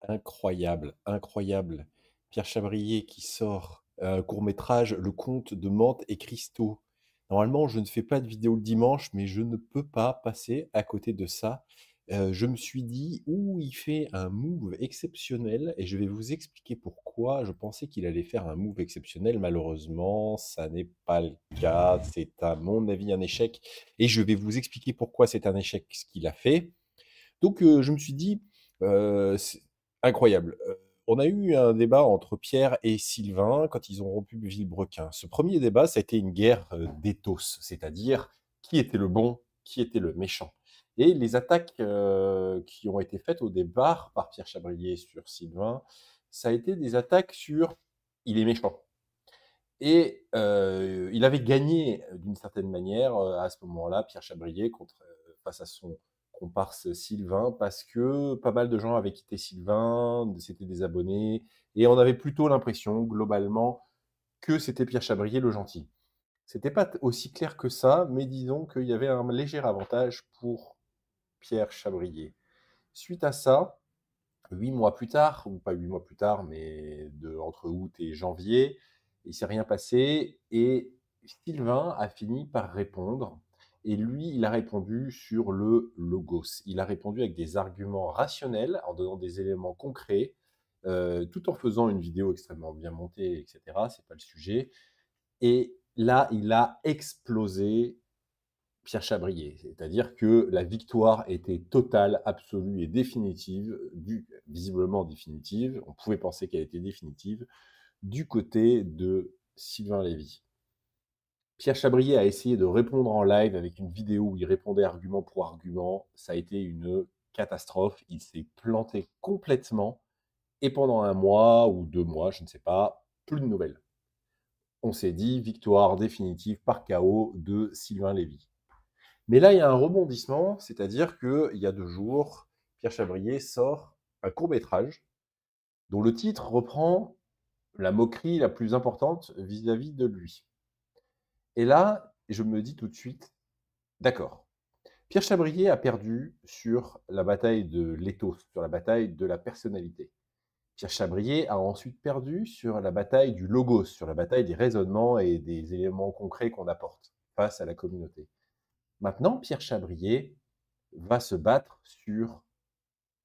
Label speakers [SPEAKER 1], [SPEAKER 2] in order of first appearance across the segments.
[SPEAKER 1] Incroyable, incroyable. Pierre Chabrier qui sort un court-métrage, Le Comte de Mantes et Cristaux. Normalement, je ne fais pas de vidéo le dimanche, mais je ne peux pas passer à côté de ça. Je me suis dit: «Ouh, il fait un move exceptionnel» et je vais vous expliquer pourquoi. Je pensais qu'il allait faire un move exceptionnel. Malheureusement, ça n'est pas le cas. C'est à mon avis un échec et je vais vous expliquer pourquoi c'est un échec ce qu'il a fait. Donc, je me suis dit, c'est incroyable. On a eu un débat entre Pierre et Sylvain quand ils ont rompu Villebrequin. Ce premier débat, ça a été une guerre, d'éthos, c'est-à-dire qui était le bon, qui était le méchant. Et les attaques, qui ont été faites au départ par Pierre Chabrier sur Sylvain, ça a été des attaques sur: «Il est méchant». Et il avait gagné, d'une certaine manière, à ce moment-là, Pierre Chabrier contre, face à son comparse Sylvain, parce que pas mal de gens avaient quitté Sylvain, c'était des abonnés et on avait plutôt l'impression, globalement, que c'était Pierre Chabrier le gentil. C'était pas t aussi clair que ça, mais disons qu'il y avait un léger avantage pour Pierre Chabrier. Suite à ça, 8 mois plus tard, ou pas 8 mois plus tard, mais entre août et janvier, il s'est rien passé et Sylvain a fini par répondre et lui, il a répondu sur le logos. Il a répondu avec des arguments rationnels, en donnant des éléments concrets, tout en faisant une vidéo extrêmement bien montée et cetera, c'est pas le sujet et là, il a explosé Pierre Chabrier. C'est-à-dire que la victoire était totale, absolue et définitive, visiblement définitive, on pouvait penser qu'elle était définitive, du côté de Sylvain Lévy. Pierre Chabrier a essayé de répondre en live avec une vidéo où il répondait argument pour argument. Ça a été une catastrophe. Il s'est planté complètement. Et pendant un mois ou 2 mois, je ne sais pas, plus de nouvelles. On s'est dit victoire définitive par KO de Sylvain Lévy. Mais là, il y a un rebondissement, c'est-à-dire qu'il y a 2 jours, Pierre Chabrier sort un court-métrage dont le titre reprend la moquerie la plus importante vis-à-vis de lui. Et là, je me dis tout de suite: «D'accord, Pierre Chabrier a perdu sur la bataille de l'éthos, sur la bataille de la personnalité. Pierre Chabrier a ensuite perdu sur la bataille du logos, sur la bataille des raisonnements et des éléments concrets qu'on apporte face à la communauté. Maintenant, Pierre Chabrier va se battre sur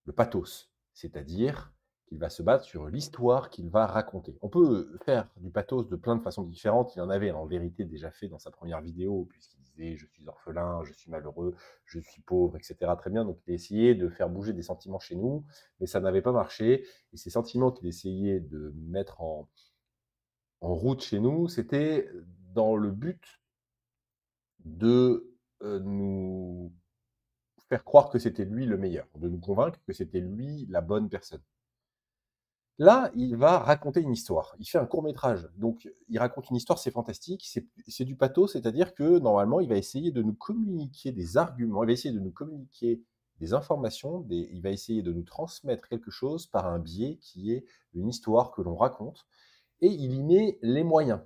[SPEAKER 1] le pathos, c'est-à-dire qu'il va se battre sur l'histoire qu'il va raconter. On peut faire du pathos de plein de façons différentes. Il en avait en vérité déjà fait dans sa première vidéo, puisqu'il disait: «Je suis orphelin, je suis malheureux, je suis pauvre», etc. Très bien, donc il a essayé de faire bouger des sentiments chez nous, mais ça n'avait pas marché. Et ces sentiments qu'il essayait de mettre en route chez nous, c'était dans le but de nous faire croire que c'était lui le meilleur, de nous convaincre que c'était lui la bonne personne. Là, il va raconter une histoire. Il fait un court métrage, donc il raconte une histoire, c'est fantastique, c'est du pathos, c'est-à-dire que normalement, il va essayer de nous communiquer des arguments, il va essayer de nous communiquer des informations, il va essayer de nous transmettre quelque chose par un biais qui est une histoire que l'on raconte, et il y met les moyens,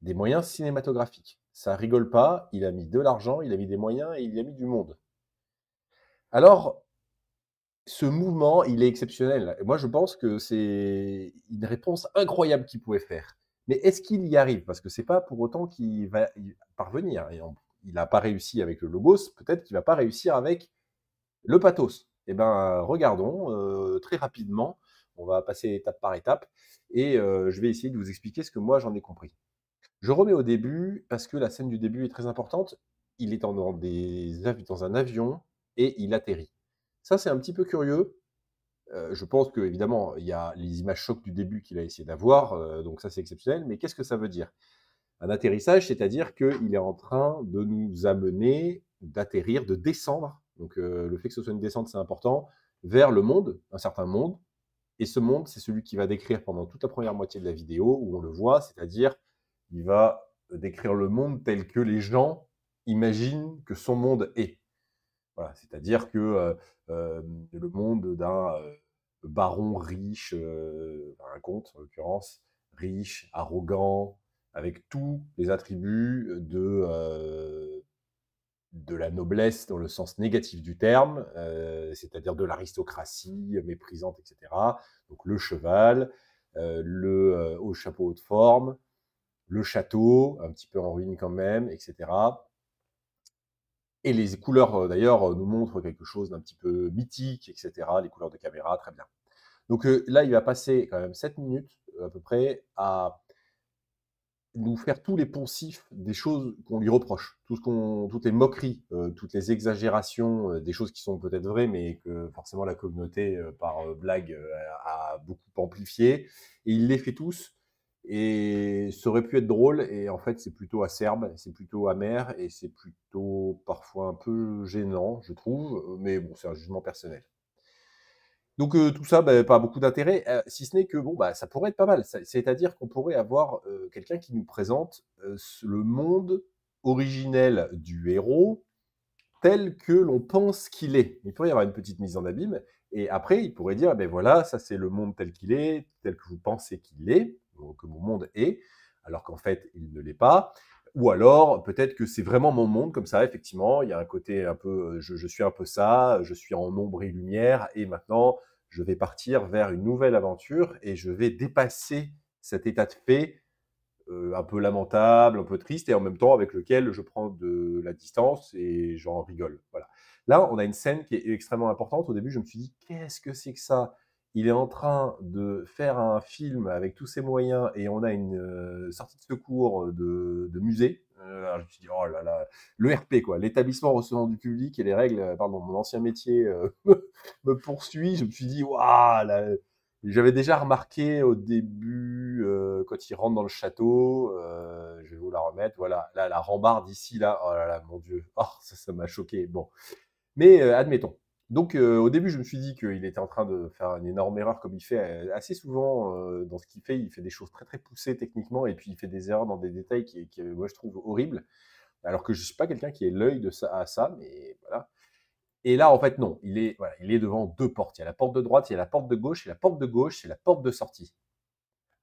[SPEAKER 1] des moyens cinématographiques. Ça rigole pas, il a mis de l'argent, il a mis des moyens et il y a mis du monde. Alors, ce mouvement, il est exceptionnel. Moi, je pense que c'est une réponse incroyable qu'il pouvait faire. Mais est-ce qu'il y arrive? Parce que c'est pas pour autant qu'il va y parvenir. Et il n'a pas réussi avec le logos, peut-être qu'il va pas réussir avec le pathos. Eh ben, regardons très rapidement. On va passer étape par étape et je vais essayer de vous expliquer ce que moi j'en ai compris. Je remets au début parce que la scène du début est très importante. Il est dans un avion et il atterrit. Ça, c'est un petit peu curieux. Je pense qu'évidemment, il y a les images chocs du début qu'il a essayé d'avoir, donc ça, c'est exceptionnel. Mais qu'est-ce que ça veut dire? Un atterrissage, c'est-à-dire qu'il est en train de nous amener, d'atterrir, de descendre, donc le fait que ce soit une descente, c'est important, vers le monde, un certain monde. Et ce monde, c'est celui qu'il va décrire pendant toute la première moitié de la vidéo, où on le voit, c'est-à-dire, il va décrire le monde tel que les gens imaginent que son monde est. Voilà, c'est-à-dire que le monde d'un baron riche, un comte en l'occurrence, riche, arrogant, avec tous les attributs de la noblesse dans le sens négatif du terme, c'est-à-dire de l'aristocratie méprisante, et cetera. Donc le cheval, au chapeau haute forme, le château, un petit peu en ruine quand même, et cetera. Et les couleurs, d'ailleurs, nous montrent quelque chose d'un petit peu mythique, et cetera. Les couleurs de caméra, très bien. Donc là, il va passer quand même 7 minutes, à peu près, à nous faire tous les poncifs des choses qu'on lui reproche, toutes les moqueries, toutes les exagérations, des choses qui sont peut-être vraies, mais que forcément la communauté, par blague, a beaucoup amplifié. Et il les fait tous. Et ça aurait pu être drôle, et en fait, c'est plutôt acerbe, c'est plutôt amer, et c'est plutôt parfois un peu gênant, je trouve. Mais bon, c'est un jugement personnel. Donc tout ça, pas beaucoup d'intérêt, si ce n'est que bon, ça pourrait être pas mal. C'est-à-dire qu'on pourrait avoir, quelqu'un qui nous présente, le monde originel du héros tel que l'on pense qu'il est. Il pourrait y avoir une petite mise en abîme, et après il pourrait dire: «Beh, voilà, ça c'est le monde tel qu'il est, tel que vous pensez qu'il est, ou que mon monde est», alors qu'en fait il ne l'est pas. Ou alors peut-être que c'est vraiment mon monde comme ça, effectivement, il y a un côté un peu, je suis un peu ça, je suis en ombre et lumière, et maintenant je vais partir vers une nouvelle aventure et je vais dépasser cet état de fait, un peu lamentable, un peu triste, et en même temps avec lequel je prends de la distance et j'en rigole. Voilà. Là, on a une scène qui est extrêmement importante. Au début, je me suis dit: «Qu'est-ce que c'est que ça?» Il est en train de faire un film avec tous ses moyens, et on a une, sortie de secours, de musée. Alors je me suis dit: «Oh là là!» Le RP quoi, l'établissement recevant du public, et les règles, pardon, mon ancien métier, me poursuit. Je me suis dit: «Waouh là!» J'avais déjà remarqué au début, quand il rentre dans le château, je vais vous la remettre, voilà, là, la rambarde ici, là, oh là là, mon Dieu, oh ça m'a choqué. Bon, mais admettons. Donc au début, je me suis dit qu'il était en train de faire une énorme erreur, comme il fait, assez souvent, dans ce qu'il fait. Il fait des choses très, très poussées techniquement, et puis il fait des erreurs dans des détails qui moi, je trouve horribles. Alors que je suis pas quelqu'un qui ait l'œil de ça à ça, mais voilà. Et là, en fait, non. Il est, voilà, il est devant 2 portes. Il y a la porte de droite, il y a la porte de gauche, et la porte de gauche, c'est la porte de sortie.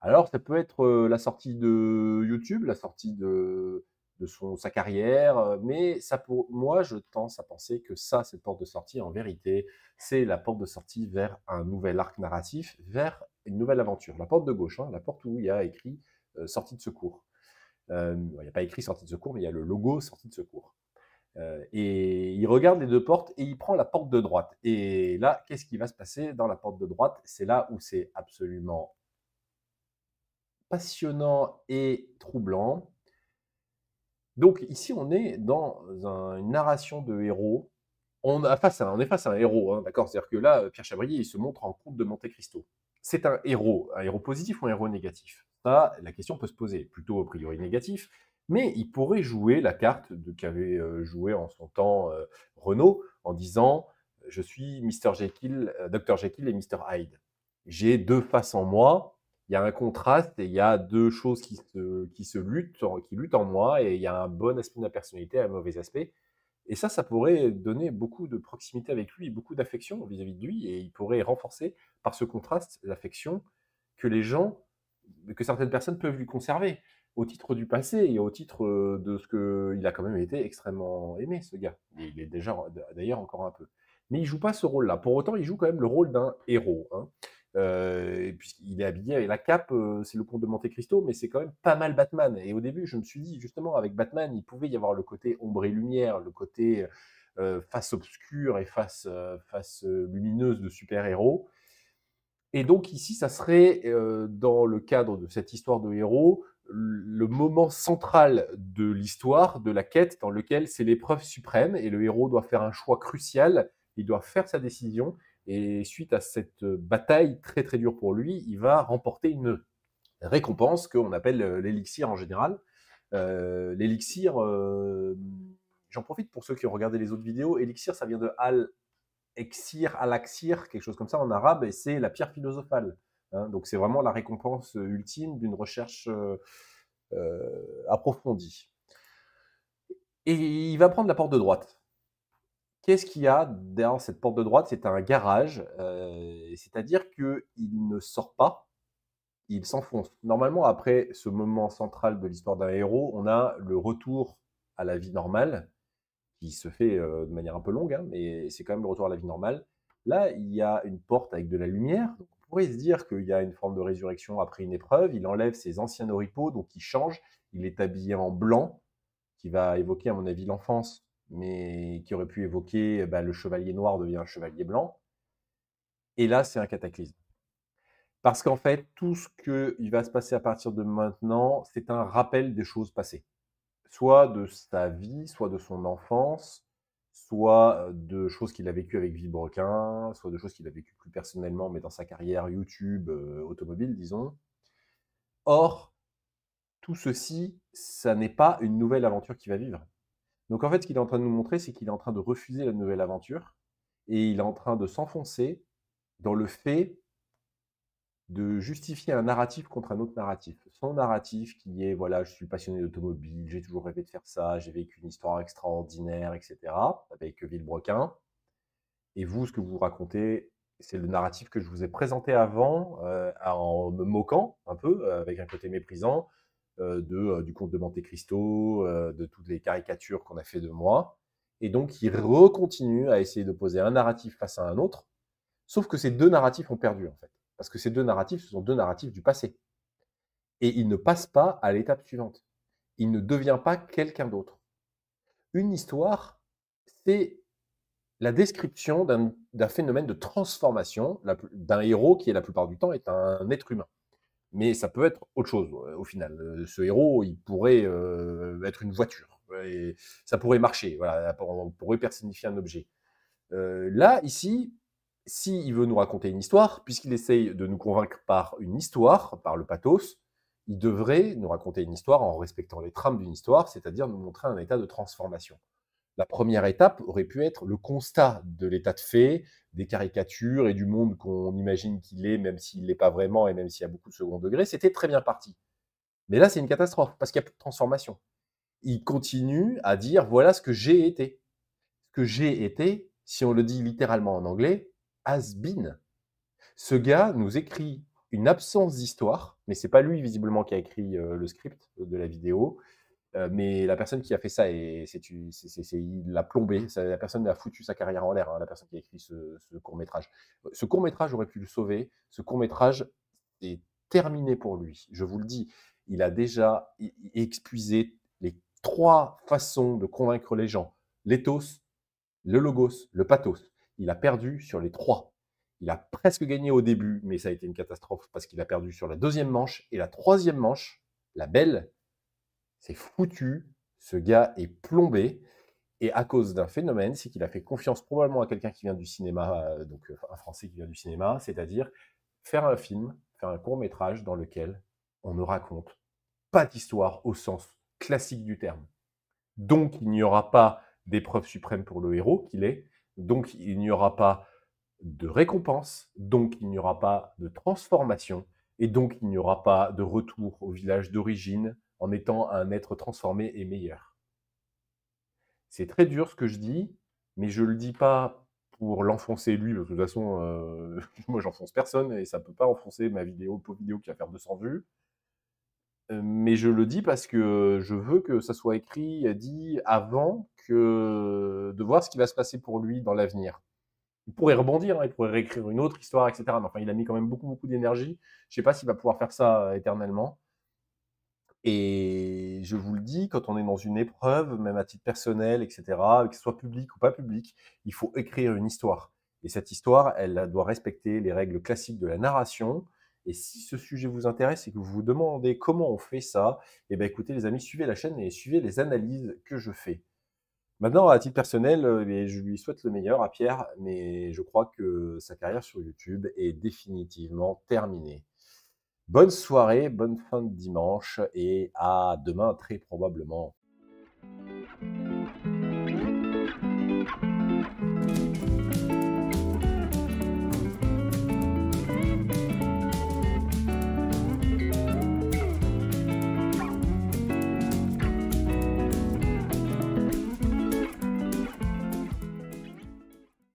[SPEAKER 1] Alors, ça peut être, la sortie de YouTube, la sortie de sa carrière, mais ça, pour moi, je tends à penser que ça, cette porte de sortie, en vérité, c'est la porte de sortie vers un nouvel arc narratif, vers une nouvelle aventure. La porte de gauche, hein, la porte où il y a écrit, «sortie de secours». Il n'y a pas écrit «sortie de secours», mais il y a le logo «sortie de secours». Et il regarde les 2 portes et il prend la porte de droite. Et là, qu'est-ce qui va se passer dans la porte de droite? C'est là où c'est absolument passionnant et troublant. Donc ici, on est dans une narration de héros. On est face à un héros, hein, d'accord? C'est-à-dire que là, Pierre Chabrier, il se montre en comte de Monte-Cristo. C'est un héros positif ou un héros négatif? Ça, la question peut se poser, plutôt a priori négatif, mais il pourrait jouer la carte qu'avait joué en son temps Renaud, en disant: «Je suis Mr Jekyll, Dr Jekyll et Mr Hyde. J'ai 2 faces en moi, il y a un contraste, et il y a 2 choses qui luttent en moi, et il y a un bon aspect de ma personnalité et un mauvais aspect». Et ça pourrait donner beaucoup de proximité avec lui, beaucoup d'affection vis-à-vis de lui, et il pourrait renforcer par ce contraste l'affection que les gens, que certaines personnes peuvent lui conserver, au titre du passé et au titre de ce qu'il a quand même été extrêmement aimé, ce gars. Et il est déjà d'ailleurs encore un peu. Mais il joue pas ce rôle-là. Pour autant, il joue quand même le rôle d'un héros, hein. Puisqu'il est habillé avec la cape, c'est le comte de Monte-Cristo, mais c'est quand même pas mal Batman. Et au début, je me suis dit, justement, avec Batman, il pouvait y avoir le côté ombre et lumière, le côté face obscure et face lumineuse de super-héros. Et donc ici, ça serait, dans le cadre de cette histoire de héros, le moment central de l'histoire, de la quête, dans lequel c'est l'épreuve suprême, et le héros doit faire un choix crucial. Il doit faire sa décision, et suite à cette bataille très très dure pour lui, il va remporter une récompense qu'on appelle l'élixir en général. L'élixir, j'en profite pour ceux qui ont regardé les autres vidéos. Élixir, ça vient de Exir, Alaxir, quelque chose comme ça en arabe, et c'est la pierre philosophale, hein. Donc c'est vraiment la récompense ultime d'une recherche approfondie. Et il va prendre la porte de droite. Qu'est-ce qu'il y a dans cette porte de droite? C'est un garage, c'est-à-dire qu'il ne sort pas, il s'enfonce. Normalement, après ce moment central de l'histoire d'un héros, on a le retour à la vie normale, qui se fait, de manière un peu longue, hein, mais c'est quand même le retour à la vie normale. Là, il y a une porte avec de la lumière, donc on pourrait se dire qu'il y a une forme de résurrection après une épreuve. Il enlève ses anciens oripeaux, donc il change. Il est habillé en blanc, qui va évoquer, à mon avis, l'enfance, mais qui aurait pu évoquer, bah, le chevalier noir devient un chevalier blanc. Et là, c'est un cataclysme. Parce qu'en fait, tout ce qui va se passer à partir de maintenant, c'est un rappel des choses passées. Soit de sa vie, soit de son enfance, soit de choses qu'il a vécues avec Villebrequin, soit de choses qu'il a vécues plus personnellement, mais dans sa carrière YouTube automobile, disons. Or, tout ceci, ça n'est pas une nouvelle aventure qu'il va vivre. Donc en fait, ce qu'il est en train de nous montrer, c'est qu'il est en train de refuser la nouvelle aventure et il est en train de s'enfoncer dans le fait de justifier un narratif contre un autre narratif. Son narratif qui est, voilà, je suis passionné d'automobile, j'ai toujours rêvé de faire ça, j'ai vécu une histoire extraordinaire, etc., avec Villebrequin. Et vous, ce que vous racontez, c'est le narratif que je vous ai présenté avant, en me moquant un peu, avec un côté méprisant, du conte de Monte Cristo, de toutes les caricatures qu'on a fait de moi. Et donc, il recontinue à essayer de poser un narratif face à un autre, sauf que ces deux narratifs ont perdu, en fait. Parce que ces deux narratifs, ce sont deux narratifs du passé. Et il ne passe pas à l'étape suivante. Il ne devient pas quelqu'un d'autre. Une histoire, c'est la description d'un phénomène de transformation d'un héros qui, la plupart du temps, est un être humain. Mais ça peut être autre chose, au final. Ce héros, il pourrait être une voiture. Et ça pourrait marcher. Voilà, on pourrait personnifier un objet. Là, ici, s'il veut nous raconter une histoire, puisqu'il essaye de nous convaincre par une histoire, par le pathos, il devrait nous raconter une histoire en respectant les trames d'une histoire, c'est-à-dire nous montrer un état de transformation. La première étape aurait pu être le constat de l'état de fait, des caricatures et du monde qu'on imagine qu'il est, même s'il ne l'est pas vraiment et même s'il y a beaucoup de second degré. C'était très bien parti. Mais là, c'est une catastrophe parce qu'il n'y a plus de transformation. Il continue à dire voilà ce que j'ai été. Ce que j'ai été, si on le dit littéralement en anglais, has been. Ce gars nous écrit une absence d'histoire, mais c'est pas lui visiblement qui a écrit le script de la vidéo. Mais la personne qui a fait ça, il l'a plombé. La personne a foutu sa carrière en l'air, hein, la personne qui a écrit ce court-métrage. Ce court-métrage aurait pu le sauver. Ce court-métrage est terminé pour lui. Je vous le dis, il a déjà épuisé les 3 façons de convaincre les gens. L'éthos, le logos, le pathos. Il a perdu sur les 3. Il a presque gagné au début, mais ça a été une catastrophe parce qu'il a perdu sur la deuxième manche. Et la troisième manche, la belle, c'est foutu, ce gars est plombé, et à cause d'un phénomène, c'est qu'il a fait confiance probablement à quelqu'un qui vient du cinéma, donc un Français qui vient du cinéma, c'est-à-dire faire un film, faire un court-métrage dans lequel on ne raconte pas d'histoire au sens classique du terme. Donc il n'y aura pas d'épreuve suprême pour le héros qu'il est, donc il n'y aura pas de récompense, donc il n'y aura pas de transformation, et donc il n'y aura pas de retour au village d'origine en étant un être transformé et meilleur. C'est très dur ce que je dis, mais je ne le dis pas pour l'enfoncer lui, parce que de toute façon, moi j'enfonce personne et ça ne peut pas enfoncer ma vidéo, pauvre vidéo qui va faire 200 vues. Mais je le dis parce que je veux que ça soit écrit, dit avant que de voir ce qui va se passer pour lui dans l'avenir. Il pourrait rebondir, hein, il pourrait réécrire une autre histoire, etc. Mais enfin, il a mis quand même beaucoup d'énergie. Je ne sais pas s'il va pouvoir faire ça éternellement. Et je vous le dis, quand on est dans une épreuve, même à titre personnel, etc., que ce soit public ou pas public, il faut écrire une histoire. Et cette histoire, elle doit respecter les règles classiques de la narration. Et si ce sujet vous intéresse et que vous vous demandez comment on fait ça, eh bien écoutez les amis, suivez la chaîne et suivez les analyses que je fais. Maintenant, à titre personnel, je lui souhaite le meilleur à Pierre, mais je crois que sa carrière sur YouTube est définitivement terminée. Bonne soirée, bonne fin de dimanche et à demain très probablement.